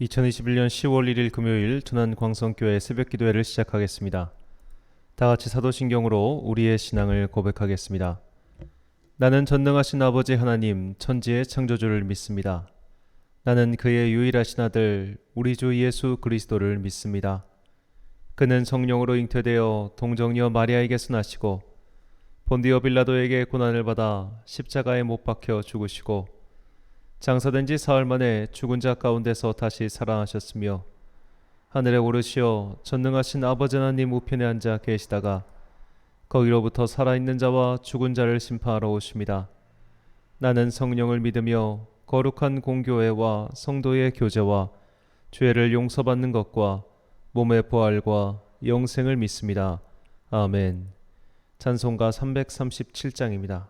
2021년 10월 1일 금요일 tun안광성교회 새벽기도회를 시작하겠습니다. 다같이 사도신경으로 우리의 신앙을 고백하겠습니다. 나는 전능하신 아버지 하나님 천지의 창조주를 믿습니다. 나는 그의 유일하신 아들 우리 주 예수 그리스도를 믿습니다. 그는 성령으로 잉태되어 동정녀 마리아에게서 나시고 본디오 빌라도에게 고난을 받아 십자가에 못 박혀 죽으시고 장사된 지 사흘 만에 죽은 자 가운데서 다시 살아나셨으며 하늘에 오르시어 전능하신 아버지 하나님 우편에 앉아 계시다가 거기로부터 살아있는 자와 죽은 자를 심판하러 오십니다. 나는 성령을 믿으며 거룩한 공교회와 성도의 교제와 죄를 용서받는 것과 몸의 부활과 영생을 믿습니다. 아멘. 찬송가 337장입니다.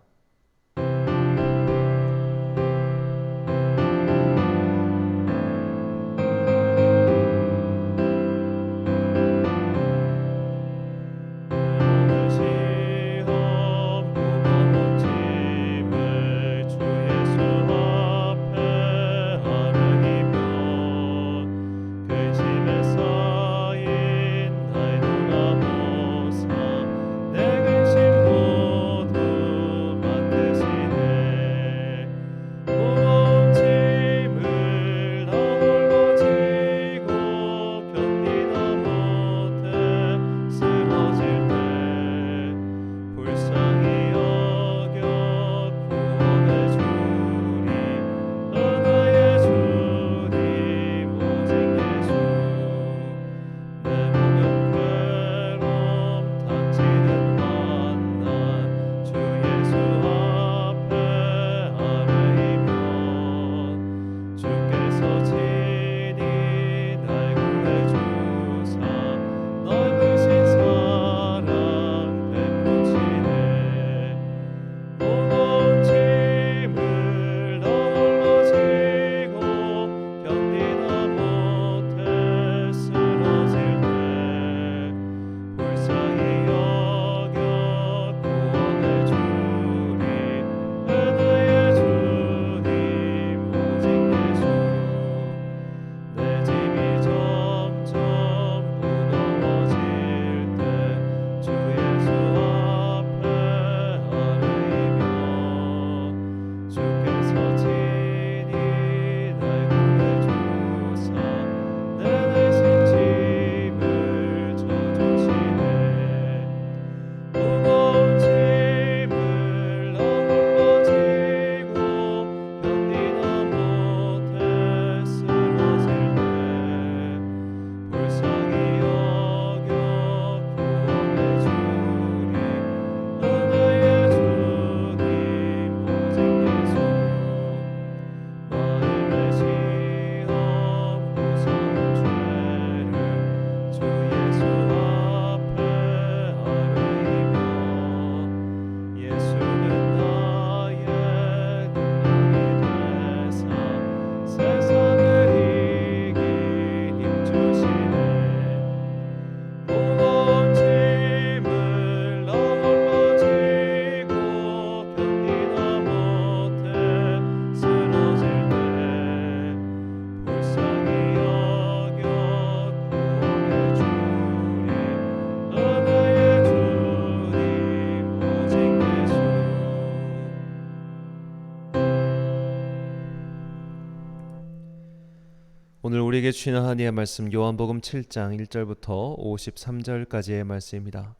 오늘 우리에게 주신 하나님의 말씀 요한복음 7장 1절부터 53절까지의 말씀입니다.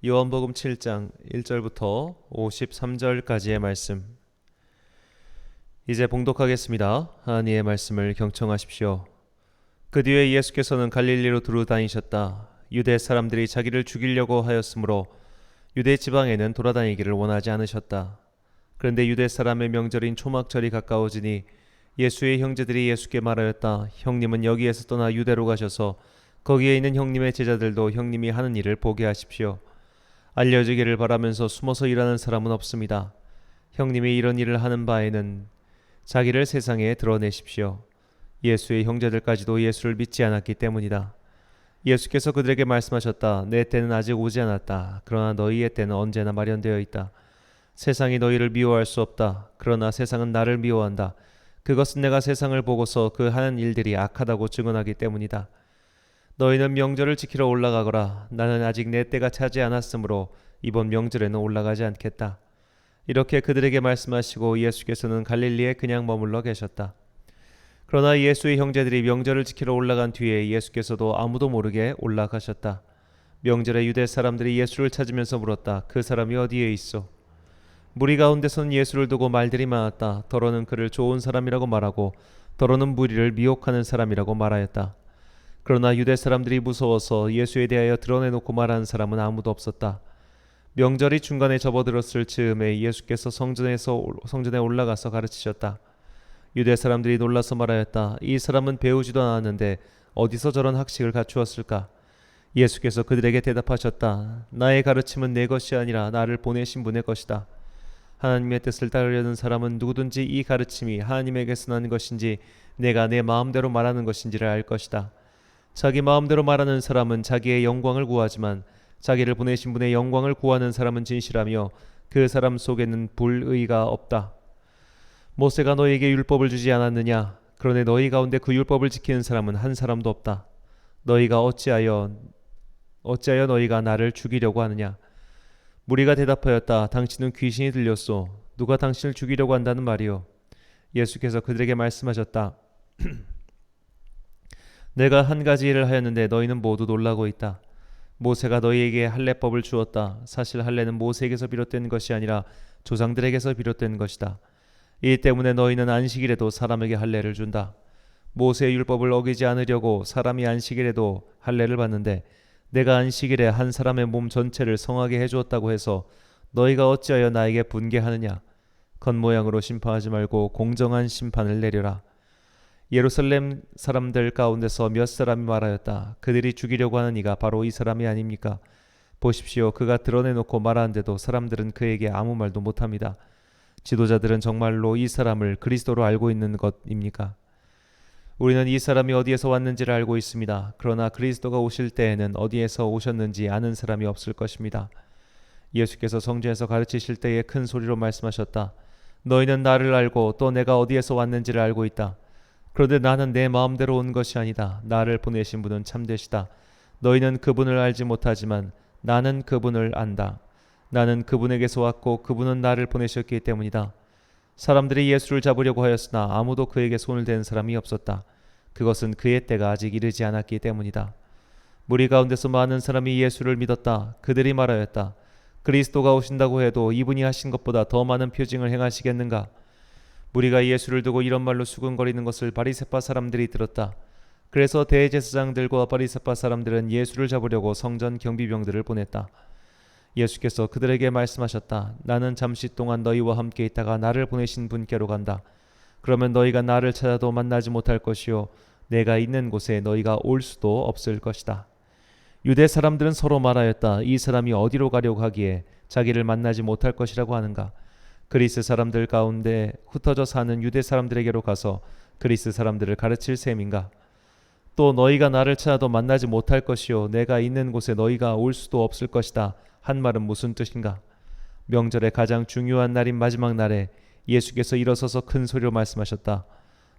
요한복음 7장 1절부터 53절까지의 말씀. 이제 봉독하겠습니다. 하나님의 말씀을 경청하십시오. 그 뒤에 예수께서는 갈릴리로 두루 다니셨다. 유대 사람들이 자기를 죽이려고 하였으므로 유대 지방에는 돌아다니기를 원하지 않으셨다. 그런데 유대 사람의 명절인 초막절이 가까워지니 예수의 형제들이 예수께 말하였다. 형님은 여기에서 떠나 유대로 가셔서 거기에 있는 형님의 제자들도 형님이 하는 일을 보게 하십시오. 알려지기를 바라면서 숨어서 일하는 사람은 없습니다. 형님이 이런 일을 하는 바에는 자기를 세상에 드러내십시오. 예수의 형제들까지도 예수를 믿지 않았기 때문이다. 예수께서 그들에게 말씀하셨다. 내 때는 아직 오지 않았다. 그러나 너희의 때는 언제나 마련되어 있다. 세상이 너희를 미워할 수 없다. 그러나 세상은 나를 미워한다. 그것은 내가 세상을 보고서 그 하는 일들이 악하다고 증언하기 때문이다. 너희는 명절을 지키러 올라가거라. 나는 아직 내 때가 차지 않았으므로 이번 명절에는 올라가지 않겠다. 이렇게 그들에게 말씀하시고 예수께서는 갈릴리에 그냥 머물러 계셨다. 그러나 예수의 형제들이 명절을 지키러 올라간 뒤에 예수께서도 아무도 모르게 올라가셨다. 명절에 유대 사람들이 예수를 찾으면서 물었다. 그 사람이 어디에 있어? 무리 가운데서는 예수를 두고 말들이 많았다. 더러는 그를 좋은 사람이라고 말하고 더러는 무리를 미혹하는 사람이라고 말하였다. 그러나 유대 사람들이 무서워서 예수에 대하여 드러내놓고 말하는 사람은 아무도 없었다. 명절이 중간에 접어들었을 즈음에 예수께서 성전에 올라가서 가르치셨다. 유대 사람들이 놀라서 말하였다. 이 사람은 배우지도 않았는데 어디서 저런 학식을 갖추었을까? 예수께서 그들에게 대답하셨다. 나의 가르침은 내 것이 아니라 나를 보내신 분의 것이다. 하나님의 뜻을 따르려는 사람은 누구든지 이 가르침이 하나님에게서 난 것인지 내가 내 마음대로 말하는 것인지를 알 것이다. 자기 마음대로 말하는 사람은 자기의 영광을 구하지만 자기를 보내신 분의 영광을 구하는 사람은 진실하며 그 사람 속에는 불의가 없다. 모세가 너희에게 율법을 주지 않았느냐? 그러나 너희 가운데 그 율법을 지키는 사람은 한 사람도 없다. 너희가 어찌하여 너희가 나를 죽이려고 하느냐? 무리가 대답하였다. 당신은 귀신이 들렸소. 누가 당신을 죽이려고 한다는 말이요? 예수께서 그들에게 말씀하셨다. 내가 한 가지 일을 하였는데 너희는 모두 놀라고 있다. 모세가 너희에게 할례법을 주었다. 사실 할례는 모세에게서 비롯된 것이 아니라 조상들에게서 비롯된 것이다. 이 때문에 너희는 안식일에도 사람에게 할례를 준다. 모세의 율법을 어기지 않으려고 사람이 안식일에도 할례를 받는데 내가 안식일에 한 사람의 몸 전체를 성하게 해주었다고 해서 너희가 어찌하여 나에게 분개하느냐? 겉모양으로 심판하지 말고 공정한 심판을 내려라. 예루살렘 사람들 가운데서 몇 사람이 말하였다. 그들이 죽이려고 하는 이가 바로 이 사람이 아닙니까? 보십시오. 그가 드러내놓고 말하는데도 사람들은 그에게 아무 말도 못합니다. 지도자들은 정말로 이 사람을 그리스도로 알고 있는 것입니까? 우리는 이 사람이 어디에서 왔는지를 알고 있습니다. 그러나 그리스도가 오실 때에는 어디에서 오셨는지 아는 사람이 없을 것입니다. 예수께서 성전에서 가르치실 때에 큰 소리로 말씀하셨다. 너희는 나를 알고 또 내가 어디에서 왔는지를 알고 있다. 그런데 나는 내 마음대로 온 것이 아니다. 나를 보내신 분은 참되시다. 너희는 그분을 알지 못하지만 나는 그분을 안다. 나는 그분에게서 왔고 그분은 나를 보내셨기 때문이다. 사람들이 예수를 잡으려고 하였으나 아무도 그에게 손을 댄 사람이 없었다. 그것은 그의 때가 아직 이르지 않았기 때문이다. 무리 가운데서 많은 사람이 예수를 믿었다. 그들이 말하였다. 그리스도가 오신다고 해도 이분이 하신 것보다 더 많은 표징을 행하시겠는가? 무리가 예수를 두고 이런 말로 수군거리는 것을 바리새파 사람들이 들었다. 그래서 대제사장들과 바리새파 사람들은 예수를 잡으려고 성전 경비병들을 보냈다. 예수께서 그들에게 말씀하셨다. 나는 잠시 동안 너희와 함께 있다가 나를 보내신 분께로 간다. 그러면 너희가 나를 찾아도 만나지 못할 것이요 내가 있는 곳에 너희가 올 수도 없을 것이다. 유대 사람들은 서로 말하였다. 이 사람이 어디로 가려고 하기에 자기를 만나지 못할 것이라고 하는가? 그리스 사람들 가운데 흩어져 사는 유대 사람들에게로 가서 그리스 사람들을 가르칠 셈인가? 또 너희가 나를 찾아도 만나지 못할 것이요 내가 있는 곳에 너희가 올 수도 없을 것이다. 한 말은 무슨 뜻인가? 명절의 가장 중요한 날인 마지막 날에 예수께서 일어서서 큰 소리로 말씀하셨다.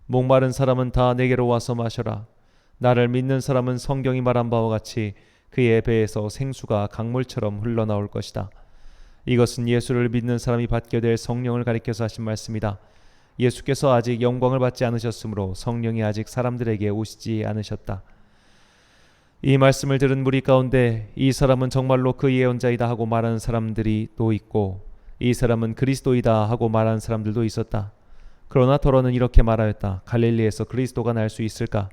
목마른 사람은 다 내게로 와서 마셔라. 나를 믿는 사람은 성경이 말한 바와 같이 그의 배에서 생수가 강물처럼 흘러나올 것이다. 이것은 예수를 믿는 사람이 받게 될 성령을 가리켜서 하신 말씀이다. 예수께서 아직 영광을 받지 않으셨으므로 성령이 아직 사람들에게 오시지 않으셨다. 이 말씀을 들은 무리 가운데 이 사람은 정말로 그 예언자이다 하고 말하는 사람들이 또 있고 이 사람은 그리스도이다 하고 말하는 사람들도 있었다. 그러나 더러는 이렇게 말하였다. 갈릴리에서 그리스도가 날 수 있을까?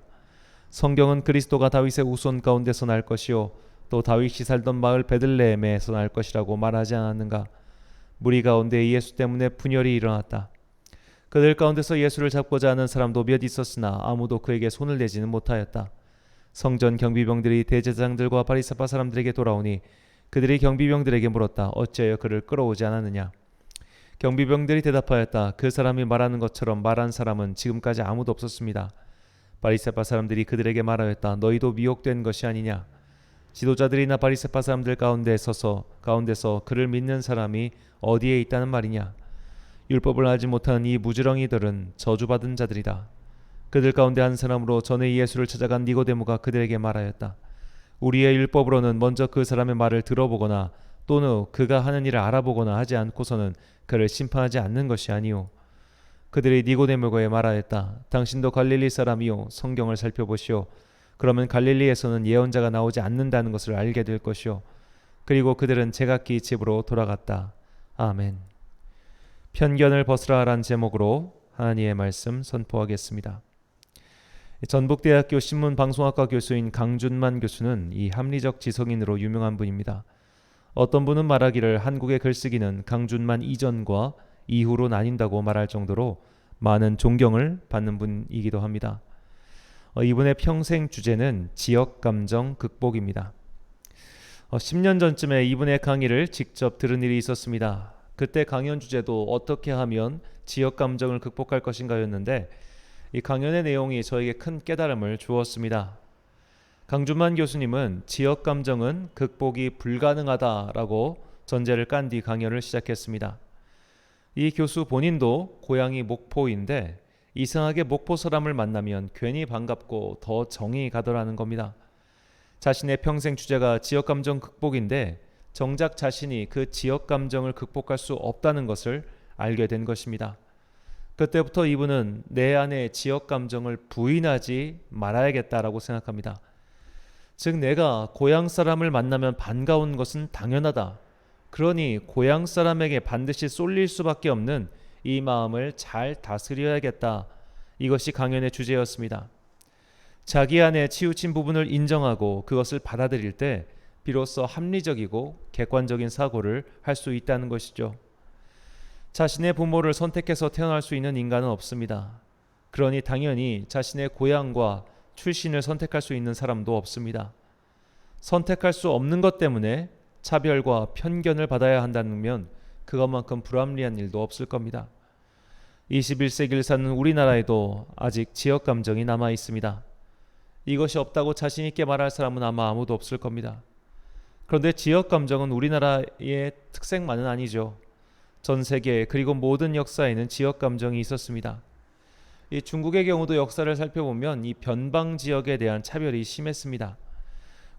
성경은 그리스도가 다윗의 후손 가운데서 날 것이요 또 다윗이 살던 마을 베들레헴에서 날 것이라고 말하지 않았는가? 무리 가운데 예수 때문에 분열이 일어났다. 그들 가운데서 예수를 잡고자 하는 사람도 몇 있었으나 아무도 그에게 손을 대지는 못하였다. 성전 경비병들이 대제사장들과 바리새파 사람들에게 돌아오니 그들이 경비병들에게 물었다. 어찌하여 그를 끌어오지 않았느냐? 경비병들이 대답하였다. 그 사람이 말하는 것처럼 말한 사람은 지금까지 아무도 없었습니다. 바리새파 사람들이 그들에게 말하였다. 너희도 미혹된 것이 아니냐? 지도자들이나 바리새파 사람들 가운데서 그를 믿는 사람이 어디에 있다는 말이냐? 율법을 알지 못한 이 무지렁이들은 저주받은 자들이다. 그들 가운데 한 사람으로 전에 예수를 찾아간 니고데모가 그들에게 말하였다. 우리의 율법으로는 먼저 그 사람의 말을 들어보거나 또는 그가 하는 일을 알아보거나 하지 않고서는 그를 심판하지 않는 것이 아니오. 그들이 니고데모에게 말하였다. 당신도 갈릴리 사람이요, 성경을 살펴보시오. 그러면 갈릴리에서는 예언자가 나오지 않는다는 것을 알게 될 것이오. 그리고 그들은 제각기 집으로 돌아갔다. 아멘. 편견을 벗으라란 제목으로 하나님의 말씀 선포하겠습니다. 전북대학교 신문방송학과 교수인 강준만 교수는 이 합리적 지성인으로 유명한 분입니다. 어떤 분은 말하기를 한국의 글쓰기는 강준만 이전과 이후로 나뉜다고 말할 정도로 많은 존경을 받는 분이기도 합니다. 이분의 평생 주제는 지역감정 극복입니다. 10년 전쯤에 이분의 강의를 직접 들은 일이 있었습니다. 그때 강연 주제도 어떻게 하면 지역감정을 극복할 것인가였는데 이 강연의 내용이 저에게 큰 깨달음을 주었습니다. 강준만 교수님은 지역감정은 극복이 불가능하다라고 전제를 깐 뒤 강연을 시작했습니다. 이 교수 본인도 고향이 목포인데 이상하게 목포 사람을 만나면 괜히 반갑고 더 정이 가더라는 겁니다. 자신의 평생 주제가 지역감정 극복인데 정작 자신이 그 지역감정을 극복할 수 없다는 것을 알게 된 것입니다. 그때부터 이분은 내 안에 지역감정을 부인하지 말아야겠다라고 생각합니다. 즉 내가 고향 사람을 만나면 반가운 것은 당연하다. 그러니 고향 사람에게 반드시 쏠릴 수밖에 없는 이 마음을 잘 다스려야겠다. 이것이 강연의 주제였습니다. 자기 안에 치우친 부분을 인정하고 그것을 받아들일 때 비로소 합리적이고 객관적인 사고를 할 수 있다는 것이죠. 자신의 부모를 선택해서 태어날 수 있는 인간은 없습니다. 그러니 당연히 자신의 고향과 출신을 선택할 수 있는 사람도 없습니다. 선택할 수 없는 것 때문에 차별과 편견을 받아야 한다면 그것만큼 불합리한 일도 없을 겁니다. 21세기를 사는 우리나라에도 아직 지역감정이 남아 있습니다. 이것이 없다고 자신 있게 말할 사람은 아마 아무도 없을 겁니다. 그런데 지역감정은 우리나라의 특색만은 아니죠. 전 세계 그리고 모든 역사에는 지역감정이 있었습니다. 이 중국의 경우도 역사를 살펴보면 이 변방 지역에 대한 차별이 심했습니다.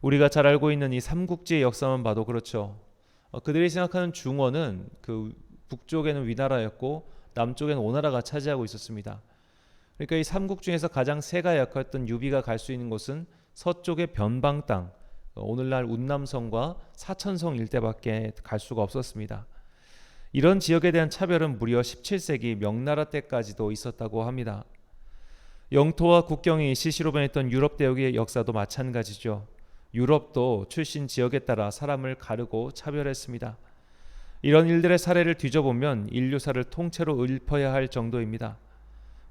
우리가 잘 알고 있는 이 삼국지의 역사만 봐도 그렇죠. 그들이 생각하는 중원은 그 북쪽에는 위나라였고 남쪽에는 오나라가 차지하고 있었습니다. 그러니까 이 삼국 중에서 가장 세가 약했던 유비가 갈 수 있는 곳은 서쪽의 변방 땅, 오늘날 운남성과 사천성 일대밖에 갈 수가 없었습니다. 이런 지역에 대한 차별은 무려 17세기 명나라 때까지도 있었다고 합니다. 영토와 국경이 시시로 변했던 유럽 대륙의 역사도 마찬가지죠. 유럽도 출신 지역에 따라 사람을 가르고 차별했습니다. 이런 일들의 사례를 뒤져보면 인류사를 통째로 읊어야 할 정도입니다.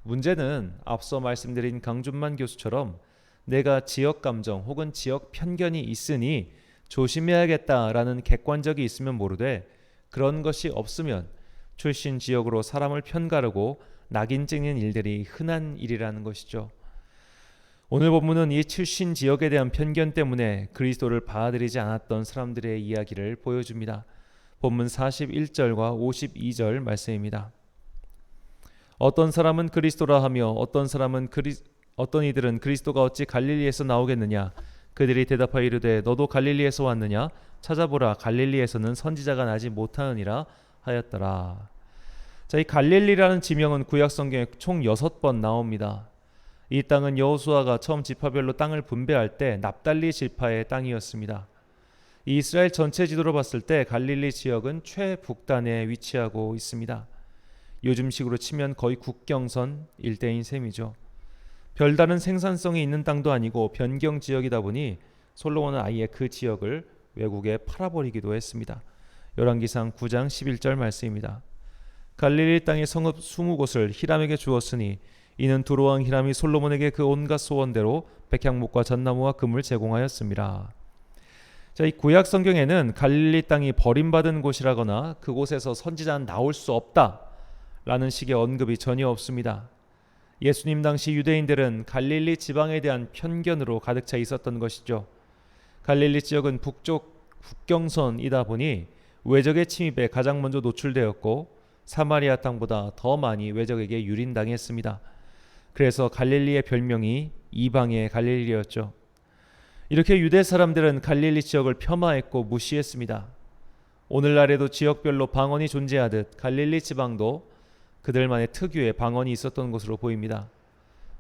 문제는 앞서 말씀드린 강준만 교수처럼 내가 지역 감정 혹은 지역 편견이 있으니 조심해야겠다라는 객관적이 있으면 모르되 그런 것이 없으면 출신 지역으로 사람을 편가르고 낙인 찍는 일들이 흔한 일이라는 것이죠. 오늘 본문은 이 출신 지역에 대한 편견 때문에 그리스도를 받아들이지 않았던 사람들의 이야기를 보여줍니다. 본문 41절과 52절 말씀입니다. 어떤 사람은 그리스도라 하며 어떤 이들은 그리스도가 어찌 갈릴리에서 나오겠느냐? 그들이 대답하여 이르되 너도 갈릴리에서 왔느냐? 찾아보라, 갈릴리에서는 선지자가 나지 못하느니라 하였더라. 자, 이 갈릴리라는 지명은 구약 성경에 총 6번 나옵니다. 이 땅은 여호수아가 처음 지파별로 땅을 분배할 때 납달리 지파의 땅이었습니다. 이 이스라엘 전체 지도로 봤을 때 갈릴리 지역은 최북단에 위치하고 있습니다. 요즘식으로 치면 거의 국경선 일대인 셈이죠. 별다른 생산성이 있는 땅도 아니고 변경 지역이다 보니 솔로몬은 아예 그 지역을 외국에 팔아버리기도 했습니다. 열왕기상 9장 11절 말씀입니다. 갈릴리 땅의 성읍 20곳을 히람에게 주었으니 이는 두로왕 히람이 솔로몬에게 그 온갖 소원대로 백향목과 잣나무와 금을 제공하였습니다. 자, 이 구약 성경에는 갈릴리 땅이 버림받은 곳이라거나 그곳에서 선지자는 나올 수 없다라는 식의 언급이 전혀 없습니다. 예수님 당시 유대인들은 갈릴리 지방에 대한 편견으로 가득 차 있었던 것이죠. 갈릴리 지역은 북쪽 국경선이다 보니 외적의 침입에 가장 먼저 노출되었고 사마리아 땅보다 더 많이 외적에게 유린당했습니다. 그래서 갈릴리의 별명이 이방의 갈릴리였죠. 이렇게 유대 사람들은 갈릴리 지역을 폄하했고 무시했습니다. 오늘날에도 지역별로 방언이 존재하듯 갈릴리 지방도 그들만의 특유의 방언이 있었던 것으로 보입니다.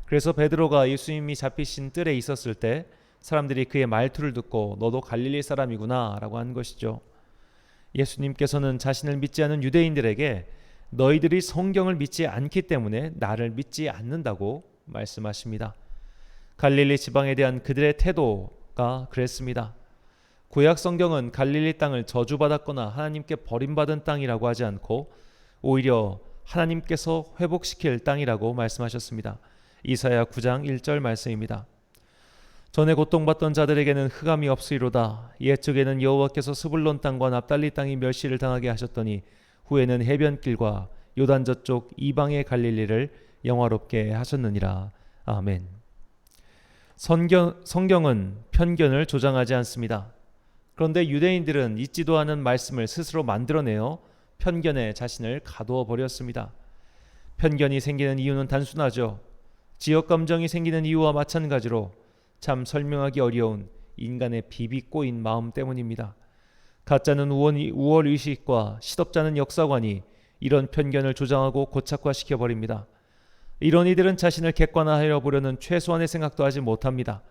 그래서 베드로가 예수님이 잡히신 뜰에 있었을 때 사람들이 그의 말투를 듣고 너도 갈릴리 사람이구나 라고 한 것이죠. 예수님께서는 자신을 믿지 않은 유대인들에게 너희들이 성경을 믿지 않기 때문에 나를 믿지 않는다고 말씀하십니다. 갈릴리 지방에 대한 그들의 태도가 그랬습니다. 구약 성경은 갈릴리 땅을 저주받았거나 하나님께 버림받은 땅이라고 하지 않고 오히려 하나님께서 회복시킬 땅이라고 말씀하셨습니다. 이사야 9장 1절 말씀입니다. 전에 고통받던 자들에게는 흑암이 없으리로다. 옛적에는 여호와께서 스불론 땅과 납달리 땅이 멸시를 당하게 하셨더니 후에는 해변길과 요단 저쪽 이방의 갈릴리를 영화롭게 하셨느니라. 아멘. 성경은 편견을 조장하지 않습니다. 그런데 유대인들은 잊지도 않은 말씀을 스스로 만들어내어 편견에 자신을 가두어 버렸습니다. 편견이 생기는 이유는 단순하죠. 지역 감정이 생기는 이유와 마찬가지로 참 설명하기 어려운 인간의 비비꼬인 마음 때문입니다. 가짜는 우월의식과 시덥잖은 역사관이 이런 편견을 조장하고 고착화시켜버립니다. 이런 이들은 자신을 객관화하려 보려는 최소한의 생각도 하지 못합니다.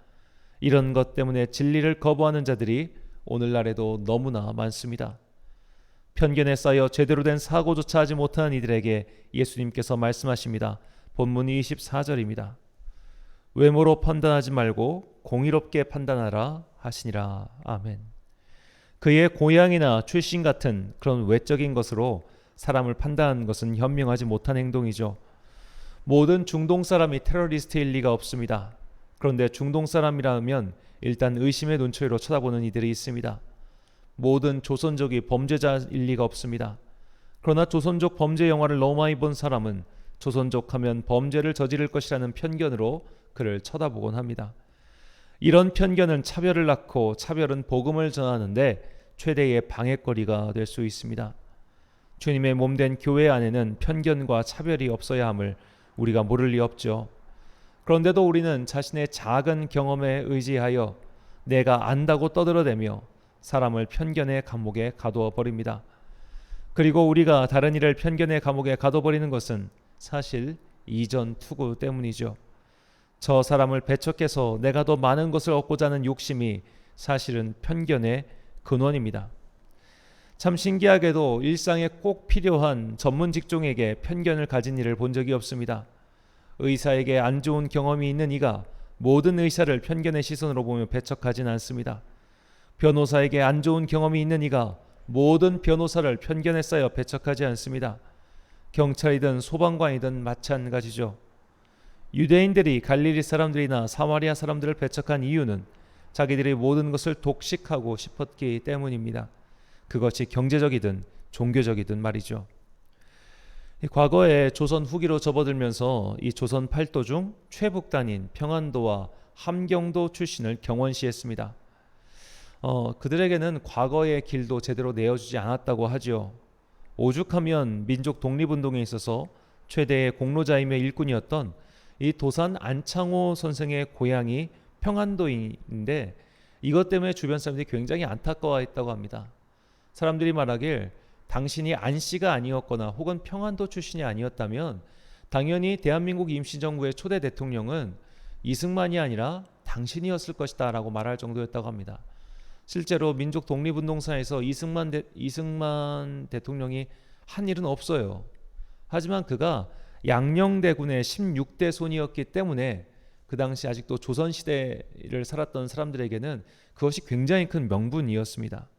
이런 것 때문에 진리를 거부하는 자들이 오늘날에도 너무나 많습니다. 편견에 쌓여 제대로 된 사고조차 하지 못하는 이들에게 예수님께서 말씀하십니다. 본문 24절입니다. 외모로 판단하지 말고 공의롭게 판단하라 하시니라. 아멘. 그의 고향이나 출신 같은 그런 외적인 것으로 사람을 판단하는 것은 현명하지 못한 행동이죠. 모든 중동 사람이 테러리스트일 리가 없습니다. 그런데 중동 사람이라면 일단 의심의 눈초리로 쳐다보는 이들이 있습니다. 모든 조선족이 범죄자일 리가 없습니다. 그러나 조선족 범죄 영화를 너무 많이 본 사람은 조선족 하면 범죄를 저지를 것이라는 편견으로 그를 쳐다보곤 합니다. 이런 편견은 차별을 낳고 차별은 복음을 전하는데 최대의 방해거리가 될 수 있습니다. 주님의 몸된 교회 안에는 편견과 차별이 없어야 함을 우리가 모를 리 없죠. 그런데도 우리는 자신의 작은 경험에 의지하여 내가 안다고 떠들어대며 사람을 편견의 감옥에 가두어 버립니다. 그리고 우리가 다른 이를 편견의 감옥에 가둬버리는 것은 사실 이전 투구 때문이죠. 저 사람을 배척해서 내가 더 많은 것을 얻고자 하는 욕심이 사실은 편견의 근원입니다. 참 신기하게도 일상에 꼭 필요한 전문 직종에게 편견을 가진 이를 본 적이 없습니다. 의사에게 안 좋은 경험이 있는 이가 모든 의사를 편견의 시선으로 보며 배척하진 않습니다. 변호사에게 안 좋은 경험이 있는 이가 모든 변호사를 편견에 쌓여 배척하지 않습니다. 경찰이든 소방관이든 마찬가지죠. 유대인들이 갈릴리 사람들이나 사마리아 사람들을 배척한 이유는 자기들이 모든 것을 독식하고 싶었기 때문입니다. 그것이 경제적이든 종교적이든 말이죠. 과거에 조선 후기로 접어들면서 이 조선 8도 중 최북단인 평안도와 함경도 출신을 경원시했습니다. 그들에게는 과거의 길도 제대로 내어주지 않았다고 하죠. 오죽하면 민족 독립운동에 있어서 최대의 공로자이며 일꾼이었던 이 도산 안창호 선생의 고향이 평안도인데 이것 때문에 주변 사람들이 굉장히 안타까워했다고 합니다. 사람들이 말하길 당신이 안씨가 아니었거나 혹은 평안도 출신이 아니었다면 당연히 대한민국 임시정부의 초대 대통령은 이승만이 아니라 당신이었을 것이다 라고 말할 정도였다고 합니다. 실제로 민족 독립운동사에서 이승만 대통령이 한 일은 없어요. 하지만 그가 양녕대군의 16대 손이었기 때문에 그 당시 아직도 조선시대를 살았던 사람들에게는 그것이 굉장히 큰 명분이었습니다.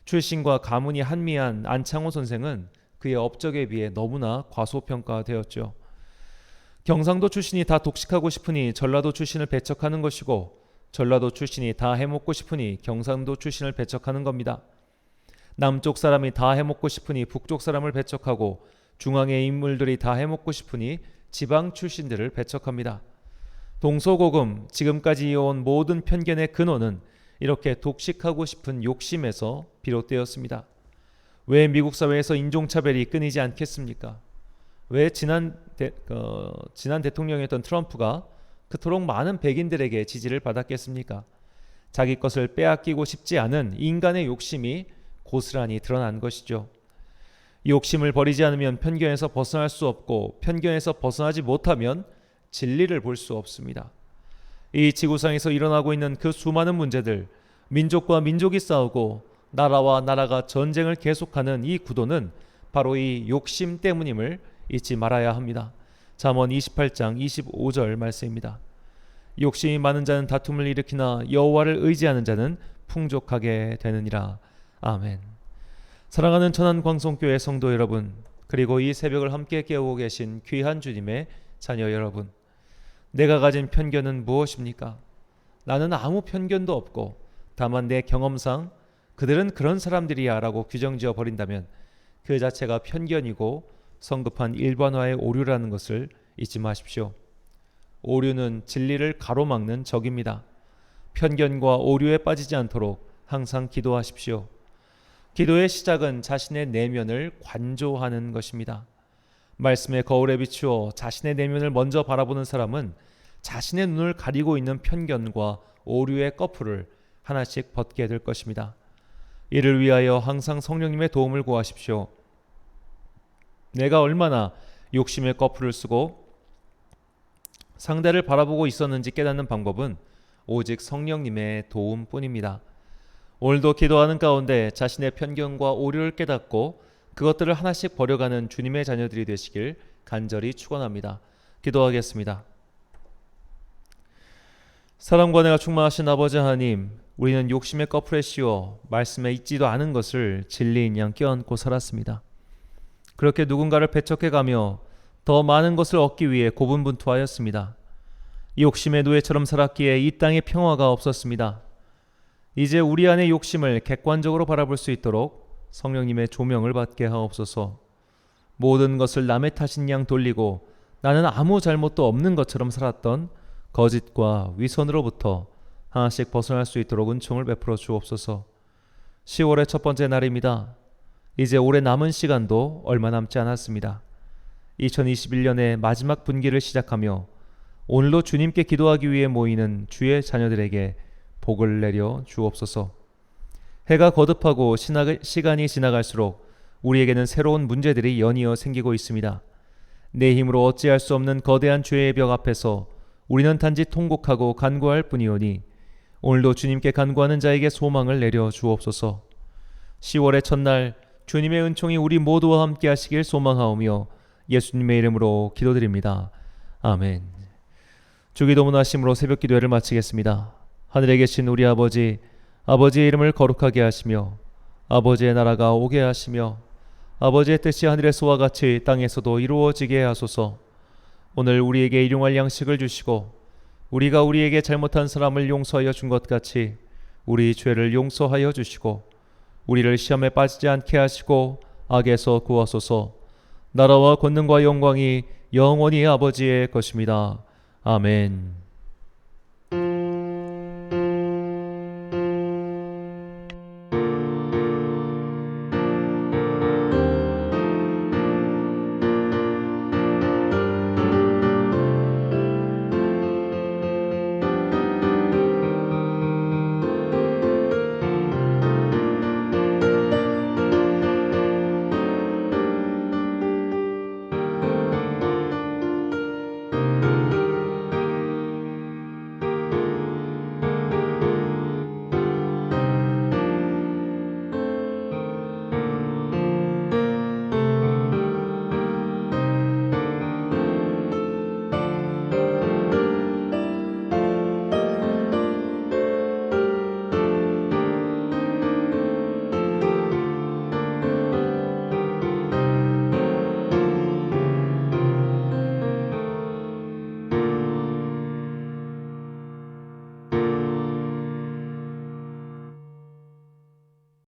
출신과 가문이 한미한 안창호 선생은 그의 업적에 비해 너무나 과소평가되었죠. 경상도 출신이 다 독식하고 싶으니 전라도 출신을 배척하는 것이고 전라도 출신이 다 해먹고 싶으니 경상도 출신을 배척하는 겁니다. 남쪽 사람이 다 해먹고 싶으니 북쪽 사람을 배척하고 중앙의 인물들이 다 해먹고 싶으니 지방 출신들을 배척합니다. 동서고금 지금까지 이어온 모든 편견의 근원은 이렇게 독식하고 싶은 욕심에서 비롯되었습니다. 왜 미국 사회에서 인종차별이 끊이지 않겠습니까? 왜 지난 대통령이었던 트럼프가 그토록 많은 백인들에게 지지를 받았겠습니까? 자기 것을 빼앗기고 싶지 않은 인간의 욕심이 고스란히 드러난 것이죠. 이 욕심을 버리지 않으면 편견에서 벗어날 수 없고, 편견에서 벗어나지 못하면 진리를 볼 수 없습니다. 이 지구상에서 일어나고 있는 그 수많은 문제들, 민족과 민족이 싸우고 나라와 나라가 전쟁을 계속하는 이 구도는 바로 이 욕심 때문임을 잊지 말아야 합니다. 잠언 28장 25절 말씀입니다. 욕심이 많은 자는 다툼을 일으키나 여호와를 의지하는 자는 풍족하게 되느니라. 아멘. 사랑하는 천안광송교회 성도 여러분, 그리고 이 새벽을 함께 깨우고 계신 귀한 주님의 자녀 여러분, 내가 가진 편견은 무엇입니까? 나는 아무 편견도 없고 다만 내 경험상 그들은 그런 사람들이야 라고 규정지어 버린다면 그 자체가 편견이고 성급한 일반화의 오류라는 것을 잊지 마십시오. 오류는 진리를 가로막는 적입니다. 편견과 오류에 빠지지 않도록 항상 기도하십시오. 기도의 시작은 자신의 내면을 관조하는 것입니다. 말씀의 거울에 비추어 자신의 내면을 먼저 바라보는 사람은 자신의 눈을 가리고 있는 편견과 오류의 꺼풀을 하나씩 벗게 될 것입니다. 이를 위하여 항상 성령님의 도움을 구하십시오. 내가 얼마나 욕심의 꺼풀을 쓰고 상대를 바라보고 있었는지 깨닫는 방법은 오직 성령님의 도움뿐입니다. 오늘도 기도하는 가운데 자신의 편견과 오류를 깨닫고 그것들을 하나씩 버려가는 주님의 자녀들이 되시길 간절히 축원합니다. 기도하겠습니다. 사랑과 은혜가 충만하신 아버지 하나님, 우리는 욕심의 꺼풀에 씌워 말씀에 있지도 않은 것을 진리인 양 껴안고 살았습니다. 그렇게 누군가를 배척해가며 더 많은 것을 얻기 위해 고분분투하였습니다. 욕심의 노예처럼 살았기에 이 땅에 평화가 없었습니다. 이제 우리 안의 욕심을 객관적으로 바라볼 수 있도록 성령님의 조명을 받게 하옵소서. 모든 것을 남의 탓인 양 돌리고 나는 아무 잘못도 없는 것처럼 살았던 거짓과 위선으로부터 하나씩 벗어날 수 있도록 은총을 베풀어 주옵소서. 10월의 첫 번째 날입니다. 이제 올해 남은 시간도 얼마 남지 않았습니다. 2021년의 마지막 분기를 시작하며 오늘도 주님께 기도하기 위해 모이는 주의 자녀들에게 복을 내려 주옵소서. 해가 거듭하고 시간이 지나갈수록 우리에게는 새로운 문제들이 연이어 생기고 있습니다. 내 힘으로 어찌할 수 없는 거대한 죄의 벽 앞에서 우리는 단지 통곡하고 간구할 뿐이오니 오늘도 주님께 간구하는 자에게 소망을 내려 주옵소서. 10월의 첫날 주님의 은총이 우리 모두와 함께 하시길 소망하오며 예수님의 이름으로 기도드립니다. 아멘. 주기도문 하심으로 새벽 기도회를 마치겠습니다. 하늘에 계신 우리 아버지, 아버지의 이름을 거룩하게 하시며 아버지의 나라가 오게 하시며 아버지의 뜻이 하늘에서와 같이 땅에서도 이루어지게 하소서. 오늘 우리에게 일용할 양식을 주시고 우리가 우리에게 잘못한 사람을 용서하여 준 것 같이 우리 죄를 용서하여 주시고 우리를 시험에 빠지지 않게 하시고 악에서 구하소서. 나라와 권능과 영광이 영원히 아버지의 것입니다. 아멘.